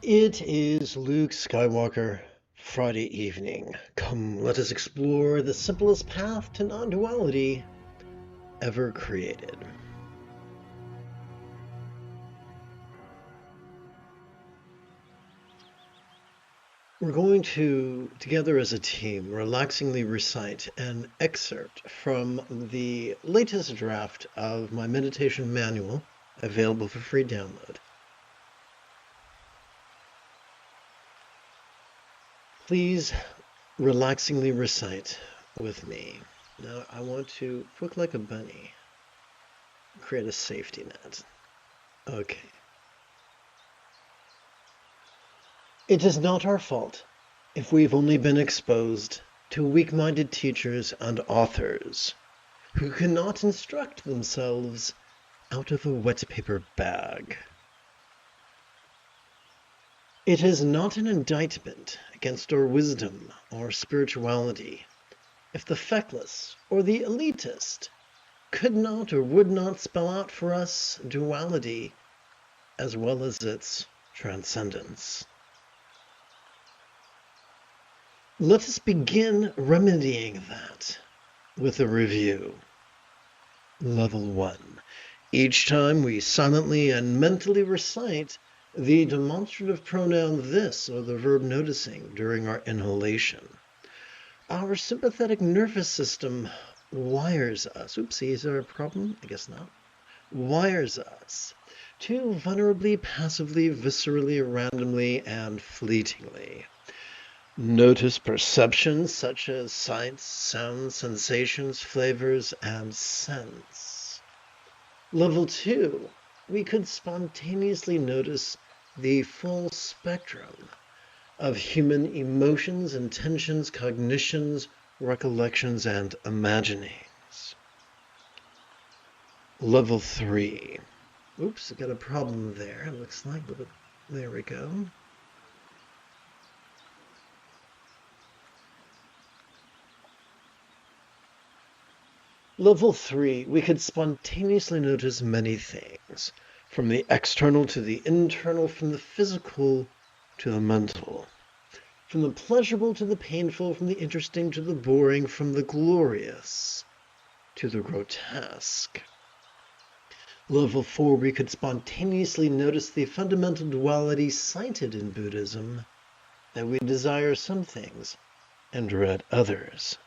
It is Luke Skywalker, Friday evening. Come, let us explore the simplest path to non-duality ever created. We're going to, together as a team, relaxingly recite an excerpt from the latest draft of my meditation manual, available for free download. Please relaxingly recite with me. Now, I want to, quick like a bunny, create a safety net. Okay. It is not our fault if we've only been exposed to weak-minded teachers and authors who cannot instruct themselves out of a wet paper bag. It is not an indictment against our wisdom or spirituality if the feckless or the elitist could not or would not spell out for us duality as well as its transcendence. Let us begin remedying that with a review. Level 1. Each time we silently and mentally recite the demonstrative pronoun this or the verb noticing during our inhalation, our sympathetic nervous system wires us. Oopsie, is there a problem? I guess not. Wires us to vulnerably, passively, viscerally, randomly, and fleetingly notice perceptions such as sights, sounds, sensations, flavors, and scents. Level 2, we could spontaneously notice the full spectrum of human emotions, intentions, cognitions, recollections, and imaginings. Level 3. Oops, I got a problem there, it looks like, but there we go. Level 3, we could spontaneously notice many things, from the external to the internal, from the physical to the mental, from the pleasurable to the painful, from the interesting to the boring, from the glorious to the grotesque. Level 4, we could spontaneously notice the fundamental duality cited in Buddhism, that we desire some things and dread others.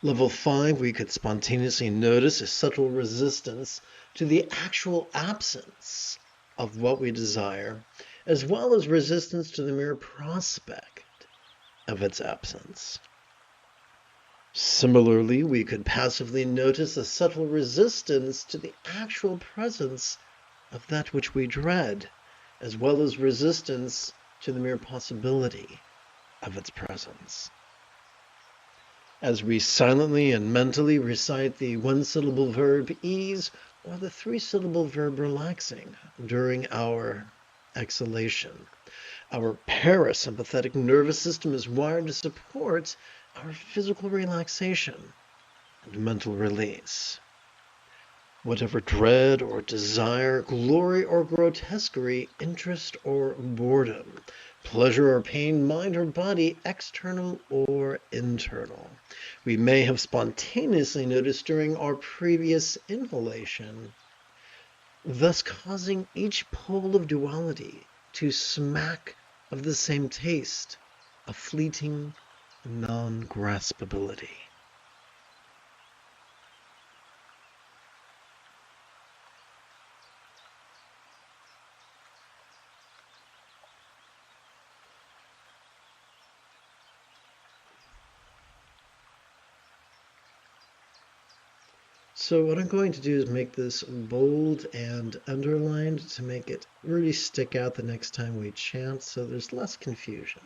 Level 5, we could spontaneously notice a subtle resistance to the actual absence of what we desire, as well as resistance to the mere prospect of its absence. Similarly, we could passively notice a subtle resistance to the actual presence of that which we dread, as well as resistance to the mere possibility of its presence. As we silently and mentally recite the one-syllable verb ease or the three-syllable verb relaxing during our exhalation, our parasympathetic nervous system is wired to support our physical relaxation and mental release. Whatever dread or desire, glory or grotesquerie, interest or boredom, pleasure or pain, mind or body, external or internal, we may have spontaneously noticed during our previous inhalation, thus causing each pole of duality to smack of the same taste, a fleeting non-graspability. So what I'm going to do is make this bold and underlined to make it really stick out the next time we chant, so there's less confusion.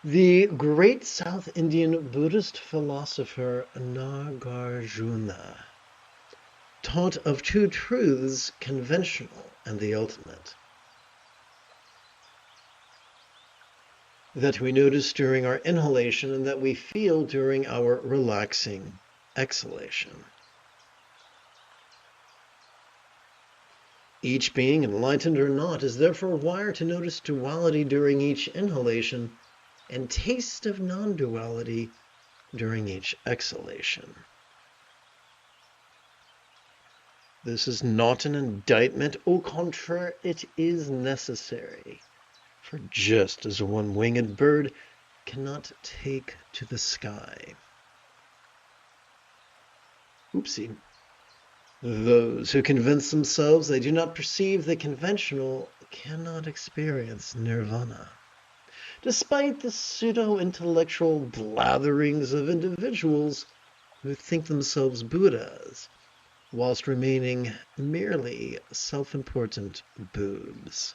The great South Indian Buddhist philosopher Nagarjuna taught of two truths, conventional and the ultimate, that we notice during our inhalation and that we feel during our relaxing exhalation. Each being, enlightened or not, is therefore wired to notice duality during each inhalation and taste of non-duality during each exhalation. This is not an indictment. Au contraire, it is necessary. For just as a one-winged bird cannot take to the sky. Oopsie. Those who convince themselves they do not perceive the conventional cannot experience nirvana. Despite the pseudo-intellectual blatherings of individuals who think themselves Buddhas, whilst remaining merely self-important boobs.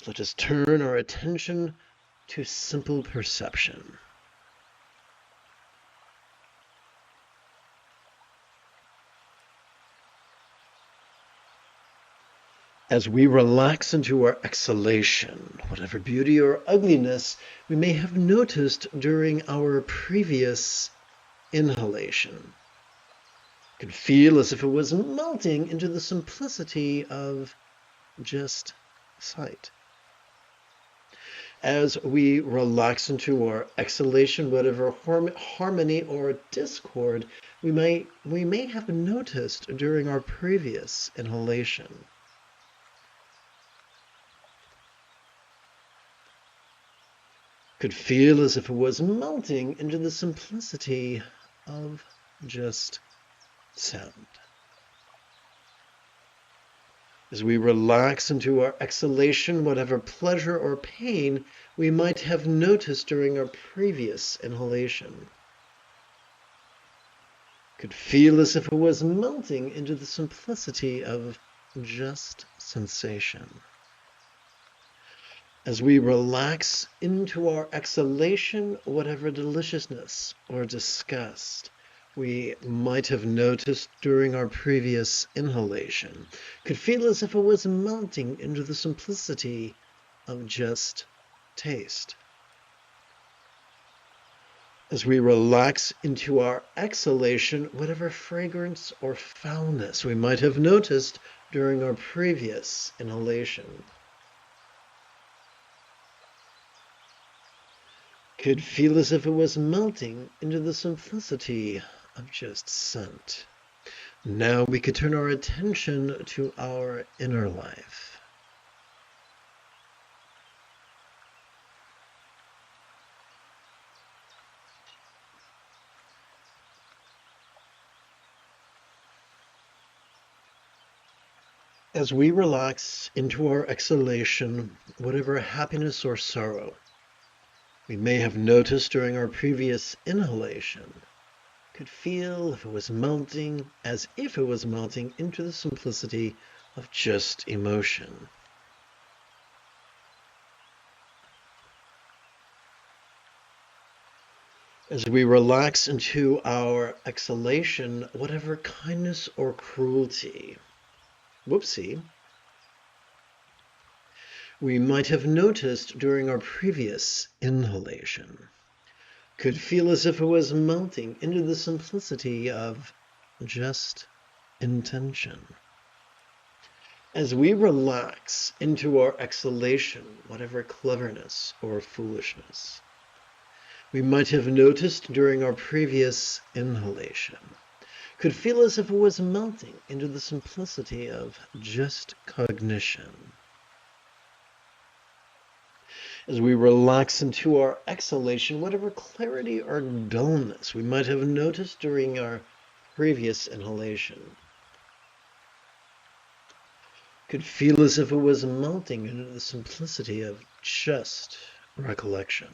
Let us turn our attention to simple perception. As we relax into our exhalation, whatever beauty or ugliness we may have noticed during our previous inhalation could feel as if it was melting into the simplicity of just sight. As we relax into our exhalation, whatever harmony or discord we may have noticed during our previous inhalation could feel as if it was melting into the simplicity of just sound. As we relax into our exhalation, whatever pleasure or pain we might have noticed during our previous inhalation could feel as if it was melting into the simplicity of just sensation. As we relax into our exhalation, whatever deliciousness or disgust we might have noticed during our previous inhalation could feel as if it was melting into the simplicity of just taste. As we relax into our exhalation, whatever fragrance or foulness we might have noticed during our previous inhalation could feel as if it was melting into the simplicity of just scent. Now we could turn our attention to our inner life. As we relax into our exhalation, whatever happiness or sorrow we may have noticed during our previous inhalation could feel as if it was melting into the simplicity of just emotion. As we relax into our exhalation, whatever kindness or cruelty, we might have noticed during our previous inhalation could feel as if it was melting into the simplicity of just intention. As we relax into our exhalation, whatever cleverness or foolishness we might have noticed during our previous inhalation could feel as if it was melting into the simplicity of just cognition. As we relax into our exhalation, whatever clarity or dullness we might have noticed during our previous inhalation could feel as if it was melting into the simplicity of just recollection.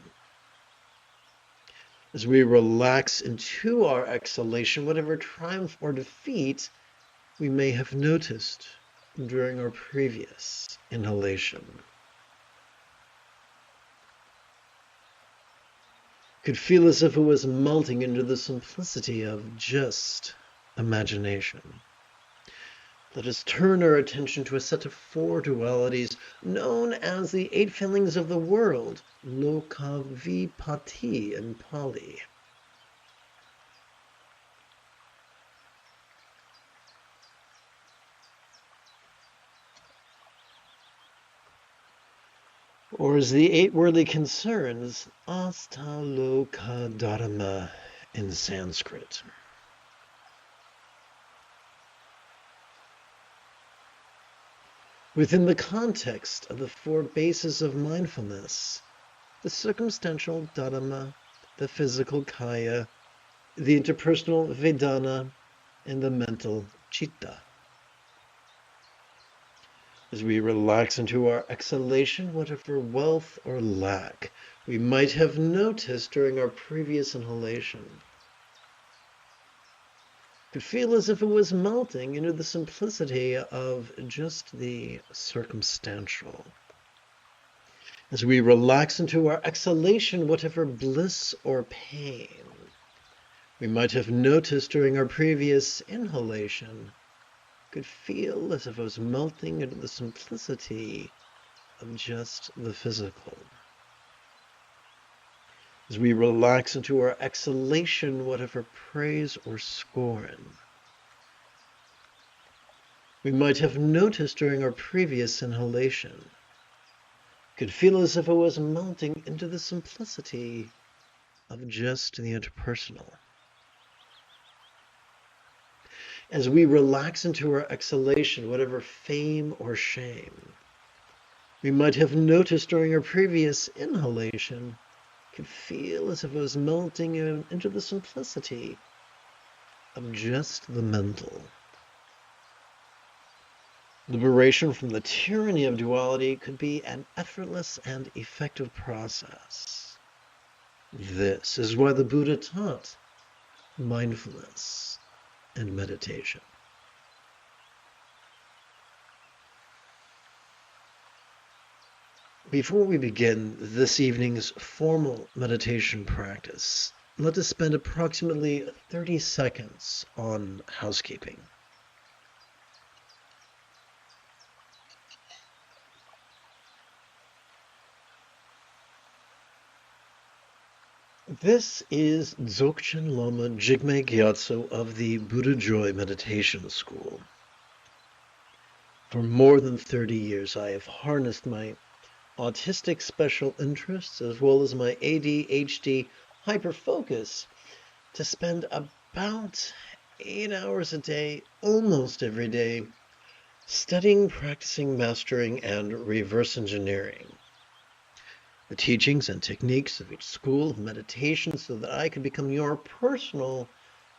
As we relax into our exhalation, whatever triumph or defeat we may have noticed during our previous inhalation could feel as if it was melting into the simplicity of just imagination. Let us turn our attention to a set of 4 dualities known as the 8 feelings of the world, Lokavipati in Pali. or as the eight worldly concerns, Astaloka Dharma in Sanskrit. Within the context of the four bases of mindfulness, the circumstantial Dharma, the physical Kaya, the interpersonal Vedana, and the mental Chitta. As we relax into our exhalation, whatever wealth or lack we might have noticed during our previous inhalation could feel as if it was melting into the simplicity of just the circumstantial. As we relax into our exhalation, whatever bliss or pain we might have noticed during our previous inhalation could feel as if it was melting into the simplicity of just the physical. As we relax into our exhalation, whatever praise or scorn we might have noticed during our previous inhalation could feel as if it was melting into the simplicity of just the interpersonal. As we relax into our exhalation, whatever fame or shame we might have noticed during our previous inhalation could feel as if it was melting into the simplicity of just the mental. Liberation from the tyranny of duality could be an effortless and effective process. This is why the Buddha taught mindfulness and meditation. Before we begin this evening's formal meditation practice, let us spend approximately 30 seconds on housekeeping. This is Dzogchen Lama Jigme Gyatso of the Buddha Joy Meditation School. For more than 30 years, I have harnessed my autistic special interests as well as my ADHD hyperfocus to spend about 8 hours a day, almost every day, studying, practicing, mastering, and reverse engineering the teachings and techniques of each school of meditation so that I could become your personal,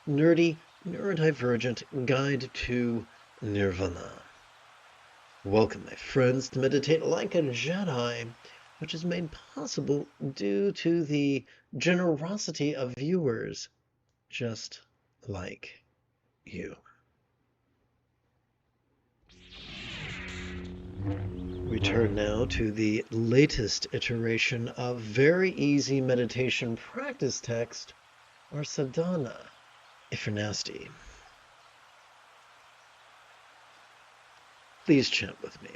nerdy, neurodivergent guide to nirvana. Welcome, my friends, to meditate like a Jedi, which is made possible due to the generosity of viewers just like you. We turn now to the latest iteration of very easy meditation practice text, or sadhana, if you're nasty. Please chant with me.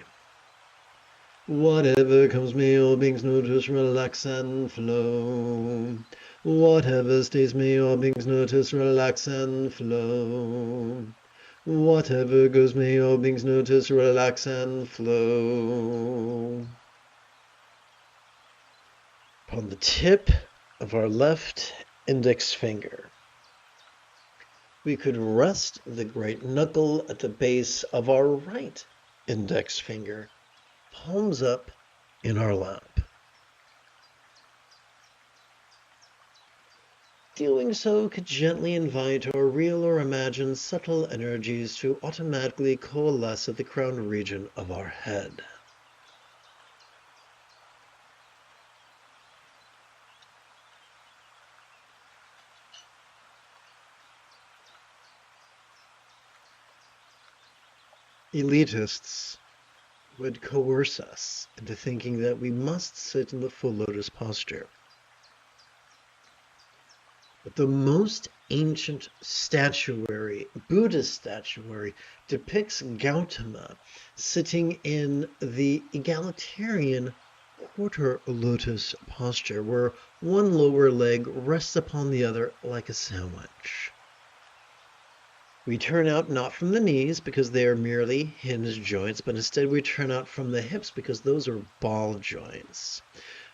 Whatever comes may all beings notice, relax and flow. Whatever stays may all beings notice, relax and flow. Whatever goes may all beings notice, relax and flow. Upon the tip of our left index finger, we could rest the great knuckle at the base of our right index finger, palms up in our lap. Doing so could gently invite our real or imagined subtle energies to automatically coalesce at the crown region of our head. Elitists would coerce us into thinking that we must sit in the full lotus posture. But the most ancient statuary, Buddhist statuary, depicts Gautama sitting in the egalitarian quarter lotus posture, where one lower leg rests upon the other like a sandwich. We turn out not from the knees because they are merely hinged joints, but instead we turn out from the hips because those are ball joints.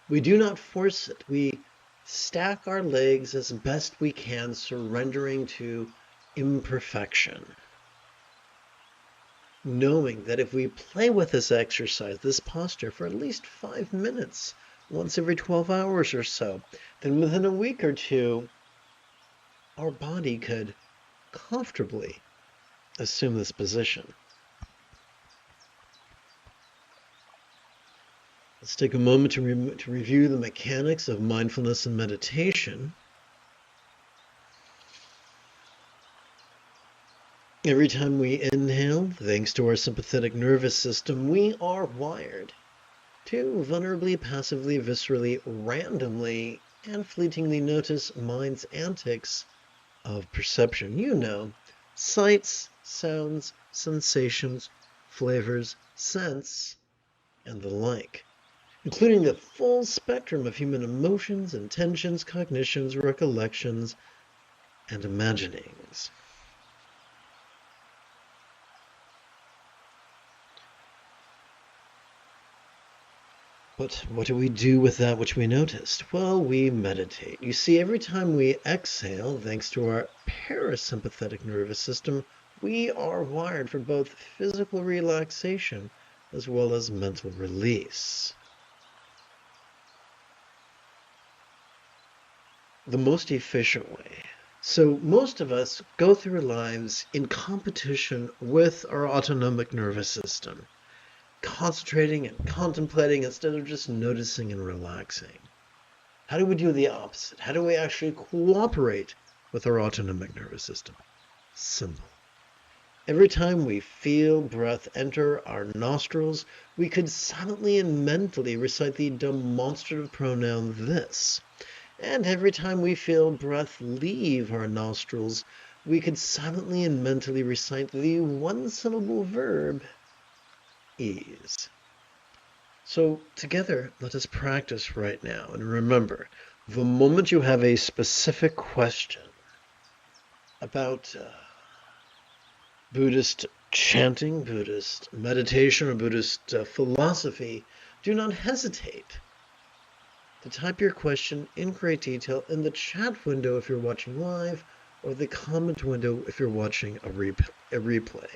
We do not force it. We stack our legs as best we can, surrendering to imperfection. Knowing that if we play with this exercise, this posture, for at least 5 minutes, once every 12 hours or so, then within a week or two, our body could comfortably assume this position. Let's take a moment to review the mechanics of mindfulness and meditation. Every time we inhale, thanks to our sympathetic nervous system, we are wired to vulnerably, passively, viscerally, randomly, and fleetingly notice mind's antics of perception. You know, sights, sounds, sensations, flavors, scents, and the like, including the full spectrum of human emotions, intentions, cognitions, recollections, and imaginings. But what do we do with that which we noticed? Well, we meditate. You see, every time we exhale, thanks to our parasympathetic nervous system, we are wired for both physical relaxation as well as mental release. The most efficient way. So most of us go through lives in competition with our autonomic nervous system, concentrating and contemplating instead of just noticing and relaxing. How do we do the opposite? How do we actually cooperate with our autonomic nervous system? Simple. Every time we feel breath enter our nostrils, we could silently and mentally recite the demonstrative pronoun this. And every time we feel breath leave our nostrils, we could silently and mentally recite the one-syllable verb ease. So together, let us practice right now. And remember, the moment you have a specific question about Buddhist chanting, Buddhist meditation, or Buddhist philosophy, do not hesitate to type your question in great detail in the chat window if you're watching live, or the comment window if you're watching a replay.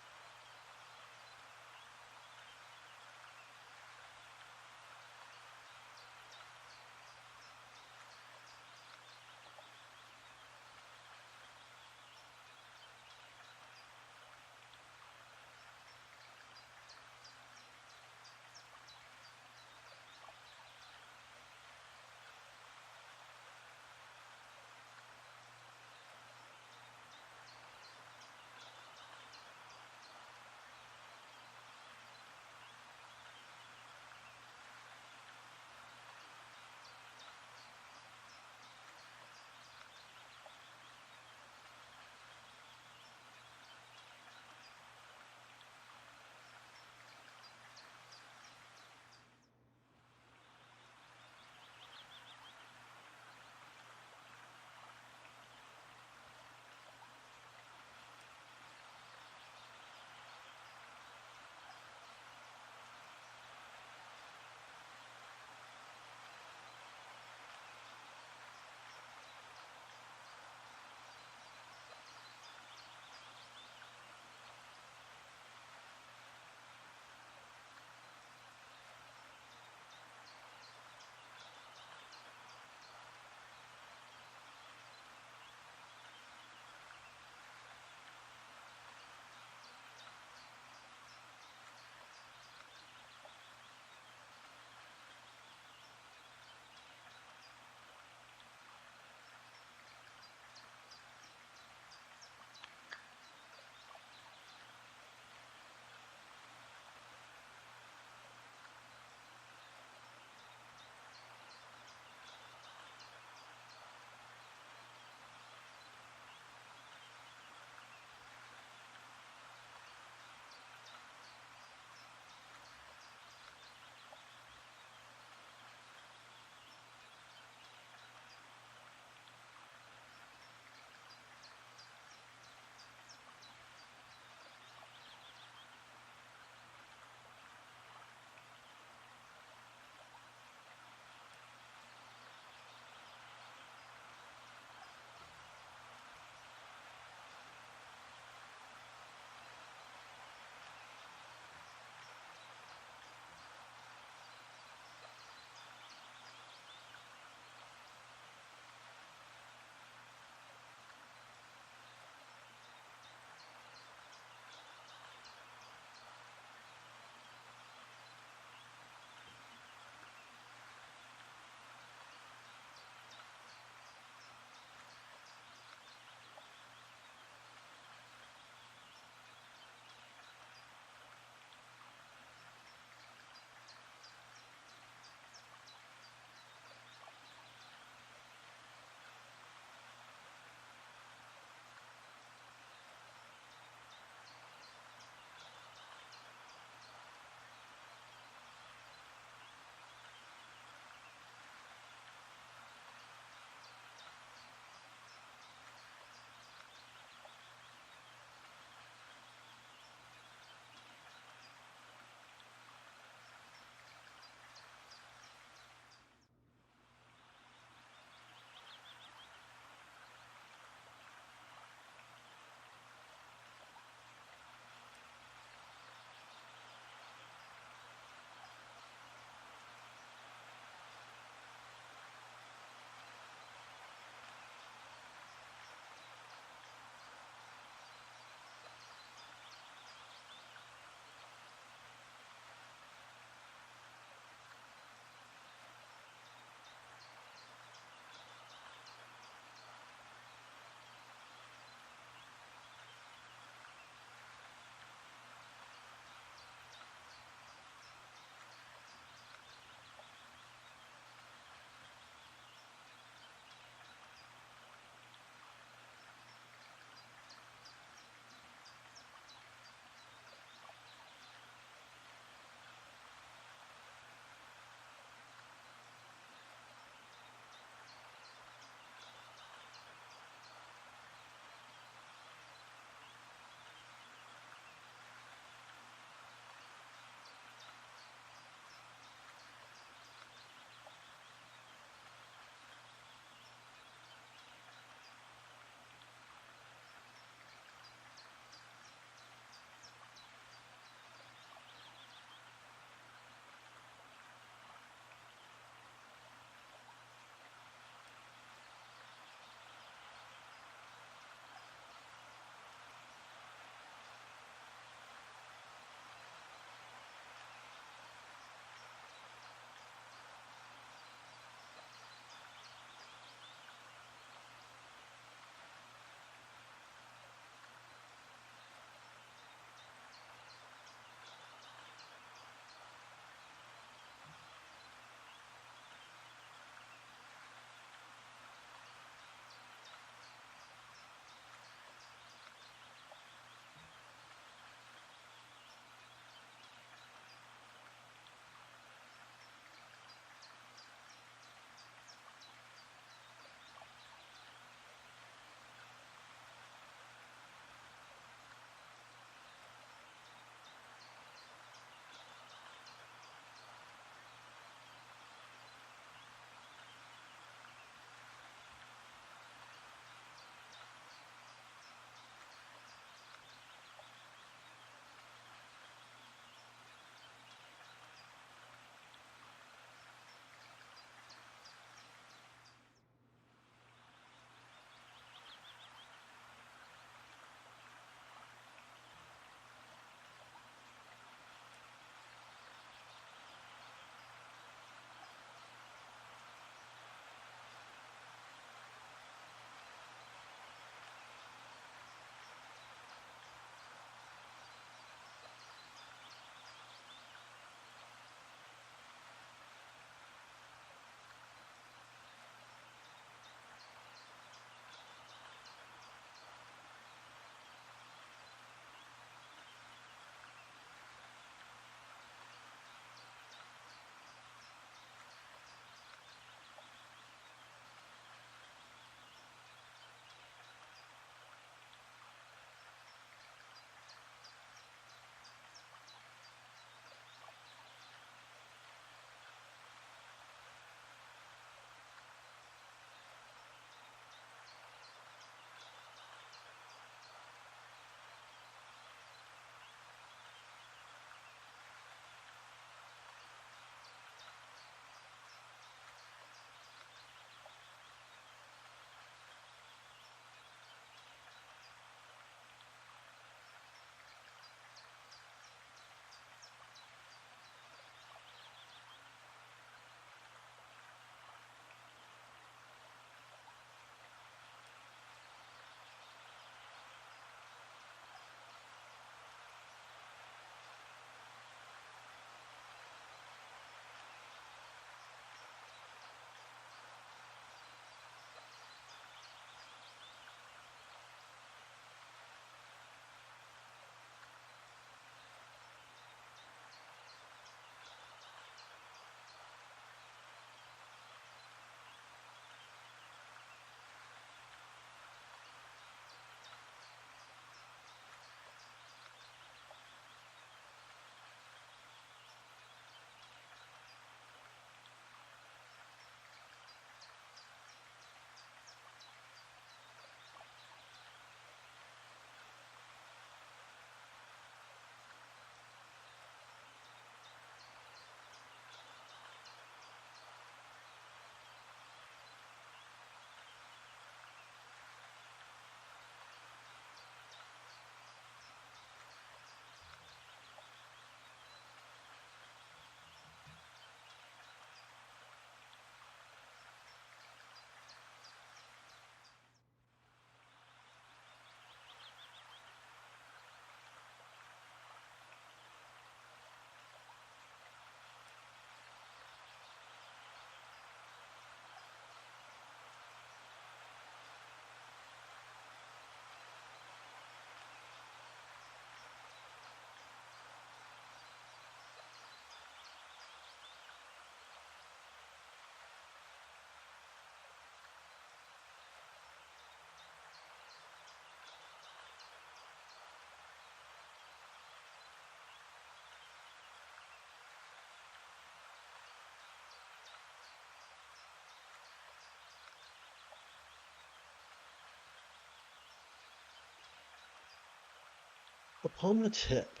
Upon the tip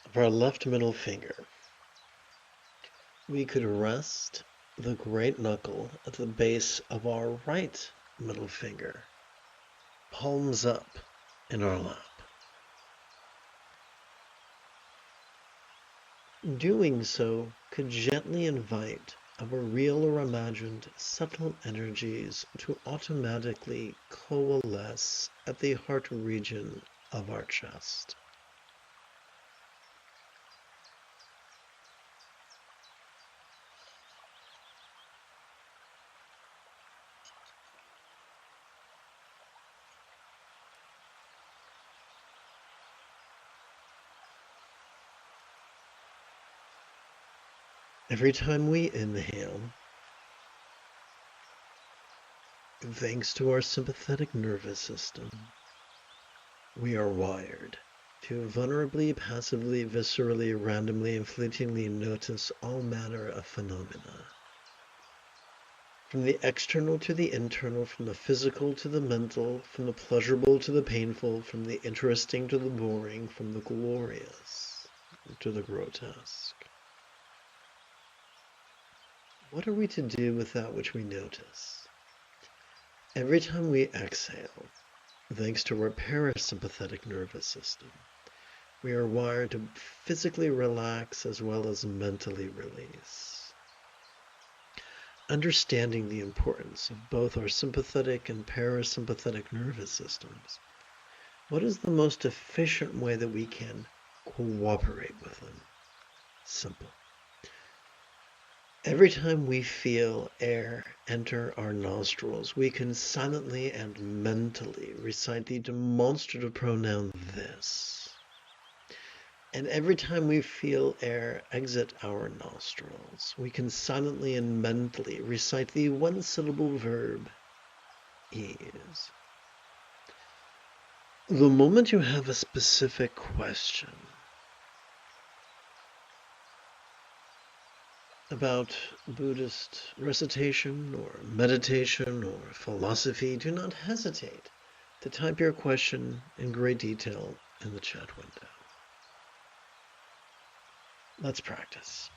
of our left middle finger, we could rest the great knuckle at the base of our right middle finger, palms up in our lap. Doing so could gently invite our real or imagined subtle energies to automatically coalesce at the heart region of our chest. Every time we inhale, thanks to our sympathetic nervous system, we are wired to vulnerably, passively, viscerally, randomly, and fleetingly notice all manner of phenomena. From the external to the internal, from the physical to the mental, from the pleasurable to the painful, from the interesting to the boring, from the glorious to the grotesque. What are we to do with that which we notice? Every time we exhale, thanks to our parasympathetic nervous system, we are wired to physically relax as well as mentally release. Understanding the importance of both our sympathetic and parasympathetic nervous systems, what is the most efficient way that we can cooperate with them? Simple. Every time we feel air enter our nostrils, we can silently and mentally recite the demonstrative pronoun this. And every time we feel air exit our nostrils, we can silently and mentally recite the one-syllable verb is. The moment you have a specific question about Buddhist recitation or meditation or philosophy, do not hesitate to type your question in great detail in the chat window. Let's practice.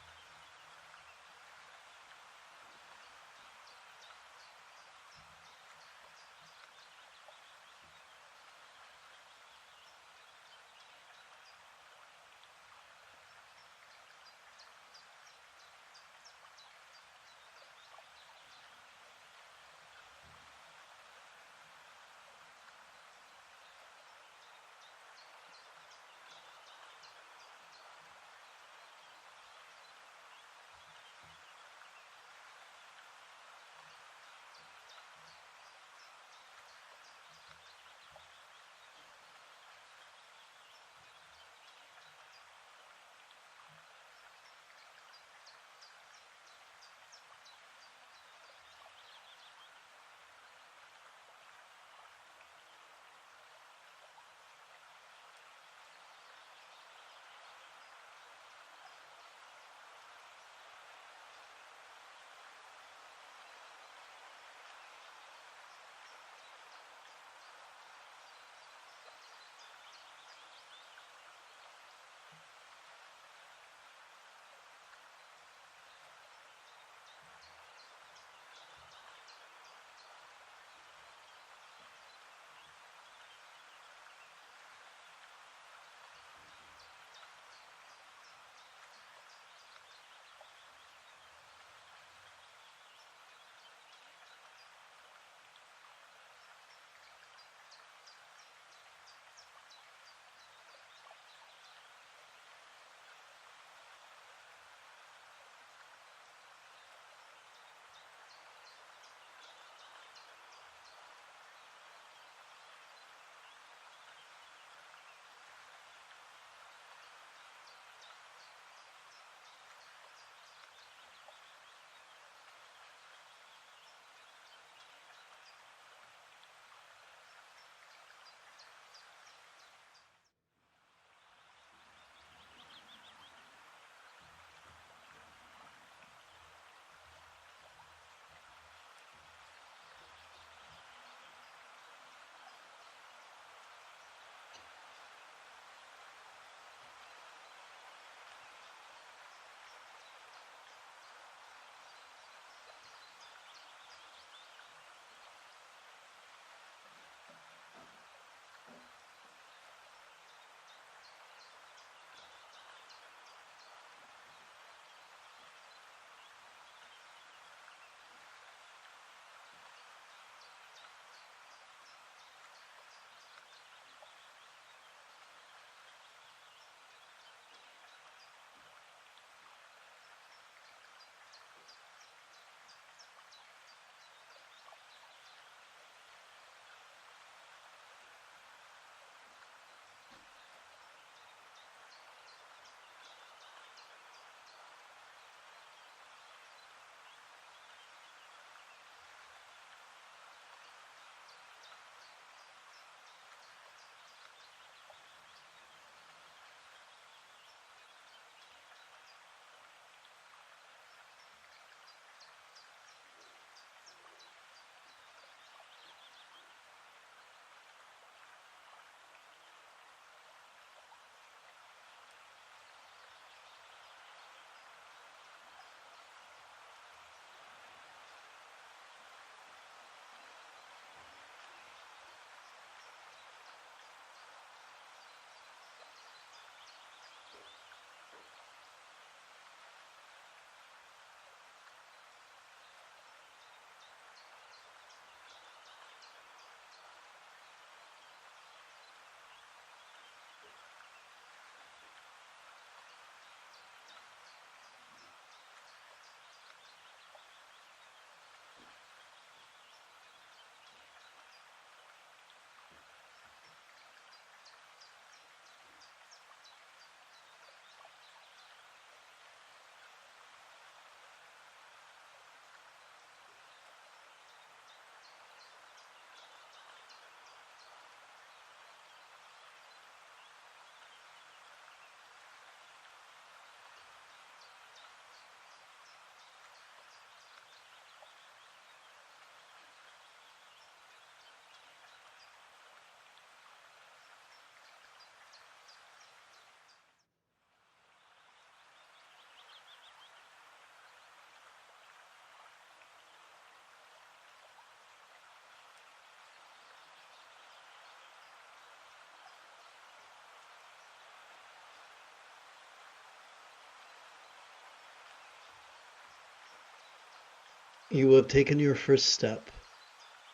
You have taken your first step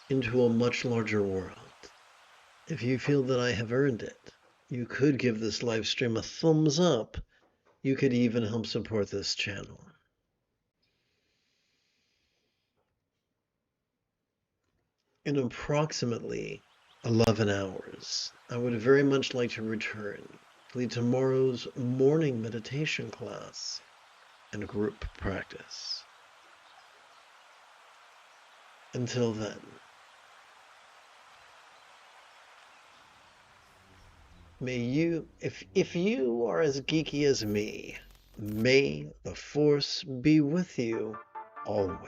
into a much larger world. If you feel that I have earned it, you could give this live stream a thumbs up. You could even help support this channel. In approximately 11 hours, I would very much like to return to tomorrow's morning meditation class and group practice. Until then, may you, if you are as geeky as me, may the Force be with you always.